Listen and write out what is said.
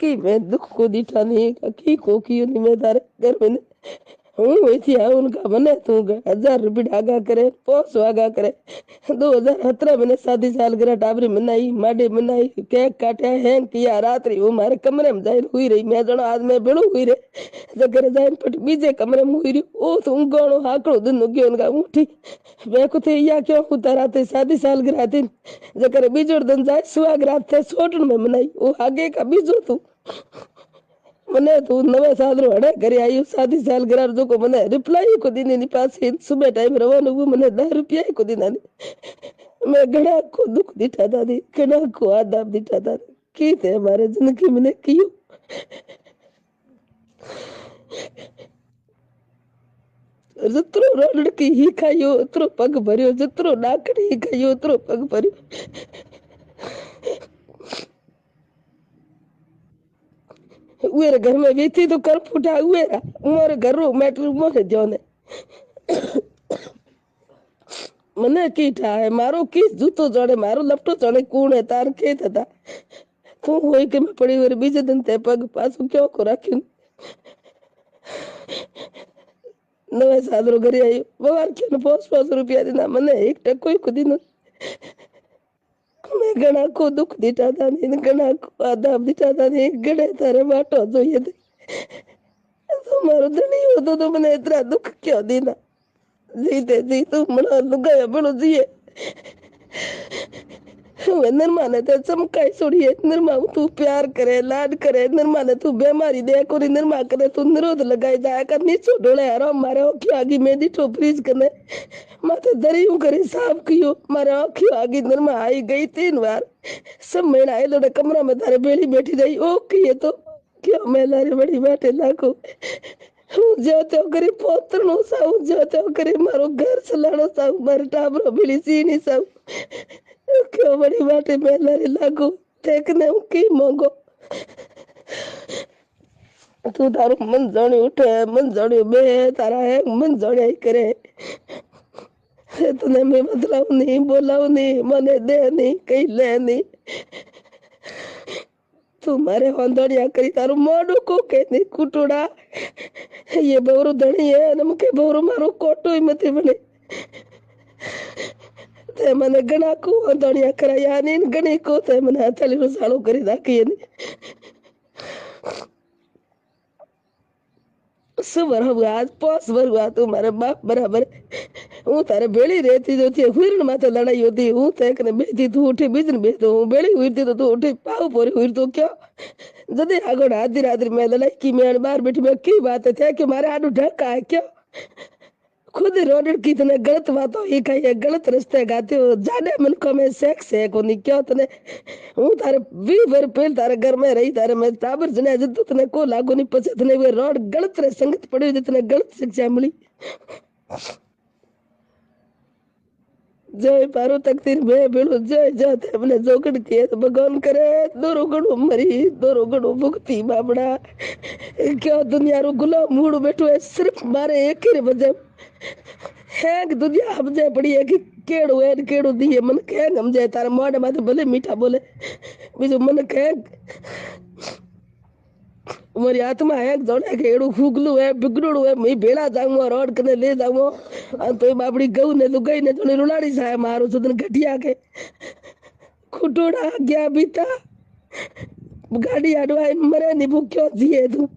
कि मैं दुख को दिठा नहीं की को की नहीं मैं तारे घर में हूँ वैसी है उनका बने तू 1000 रुपये आगा करे पोस आगा करे 2017 मैंने शादी सालगिरह टाबरी मनाई माडी मनाई केक काटा हैंग किया रात्रि वो मारे कमरे में जाए हुई रही मैं जनो आज मैं बेड़ू हुई रे जगह जाए पट बीजे कमरे में हुई रही ओ तुम गोणो हाकड़ो दिन गयो उनका उठी मैं को थे या क्यों उतारा थे शादी सालगिरह दिन जगह बीजो दिन जाए सुहाग रात थे सोटन में मनाई वो आगे का बीजो तू मने तू नवे साल रो हड़े घरे आई शादी साल गिरार जो को मने रिप्लाई को दिन नहीं पास सुबह टाइम रवानो वो मने 10 रुपया को दिन मैं घड़ा को दुख दिठा दादी घड़ा को आदाब दिठा दादी की थे हमारे जिंदगी में कियो जत्रो रोड की ही खायो उतरो पग भरियो जत्रो नाकड़ी ही खायो उतरो पग भरियो उरे घर में बीती तो कर फुटा उरा मोरे घर रो मैटर मोरे जोने मने कीठा है मारो किस जूतो जड़े मारो लपटो चढ़े कूण है तार के था तू होई के मैं पड़ी हुई बीजे दिन ते पग पासो क्यों को रखी नवे साल रो घरे आई भगवान क्यों 500 रुपया देना मने एक टको ही खुदी न मैं घना को दुख दिटा था नहीं घना को आदाब दिटा था नहीं गड़े तारे बाटो जो ये तो मारो धनी हो तो मैंने इतना दुख क्यों देना जीते जी तू मना लुगाया बड़ो जिए निर्मा ने तो चमकाई छोड़िए निर्मा तू प्यार करे लाड करे निर्मा ने तू बीमारी दे कोरी निर्मा करे तू निरोध लगाई जाए कर नीचो डोले हरो मारे ओखी आगी में दिठो फ्रीज करने माथे दरियों करे साफ कियो मारे ओखी आगी निर्मा आई गई 3 बार सब मेरा आए लोडे कमरा में तारे बेली बैठी जाई ओ किए तो क्यों मैं लारे बड़ी बैठे लाखो હું જોતો કરી પોતરનો સાવ જોતો કરી મારો ઘર ચલાણો સાવ મારો ટાબરો બીલી સીની સાવ क्यों बड़ी बातें मैं लारे लागू देखने की मांगो तू तारो मन जाने उठे मन जाने बे तारा है मन जाने ही करे तूने मैं बदलाव नहीं बोलाव नहीं मने दे नहीं कहीं ले नहीं तू मारे होंदड़िया करी तारो मोडू को कहने कुटुड़ा ये बहुरू धनी है नमके बहुरू मारो कोटो ही मत बने ते मने घना को होंदड़िया कराया नहीं घणी को ते मने हथली रो सालो करी दाखी नहीं सुबर हुआ आज 5 वर हुआ तू मारे बाप बराबर हूँ तारे बेड़ी रहती जो थी हुईरन माथे लड़ाई होती हूँ तक ने बेटी तू उठी बीजन बेचो हूँ बेड़ी हुई थी तो तू उठी पाव पोरी हुई तो क्या जदे आगोड़ आधी रात्रि में लड़ाई की मैं बाहर बैठी मैं की बात है कि मारे आडू ढका है क्या खुद रोड की तने गलत बातों ही कही है गलत रास्ते गाते हो जाने मन को मैं सेक्स है को नहीं क्यों तने हूँ तारे 20 बार पहले तारे घर में रही तारे मैं टाबर जने जब तने को लागू नहीं पचे तने वे रोड गलत रे संगत पड़ी जितने गलत शिक्षा मिली जय पारो तकदीर में बेड़ो जय जाते हमने जोगड़ किए तो भगवान करे दोरो गड़ो मरी दोरो गड़ो भुगती बाबड़ा क्या दुनिया रो गुलाम मूड बैठो है सिर्फ मारे एक ही वजह है कि दुनिया हम जाए पड़ी है कि केड़ो है केड़ो दिए मन कहे हम जाए तारा मोड़े माथे भले मीठा बोले बीजो मन कहे मारी आत्मा है जोड़े के एड़ो हुगलू है बिगड़ो है मैं बेड़ा जाऊंगा रोड कने ले जाऊंगा तो बापड़ी गऊ ने लुगाई ने जोने रुलाड़ी साया मारो सुदन घटिया के खुटोड़ा गया बीता गाड़ी अडवाई मरे नहीं भूख्यो जिए तू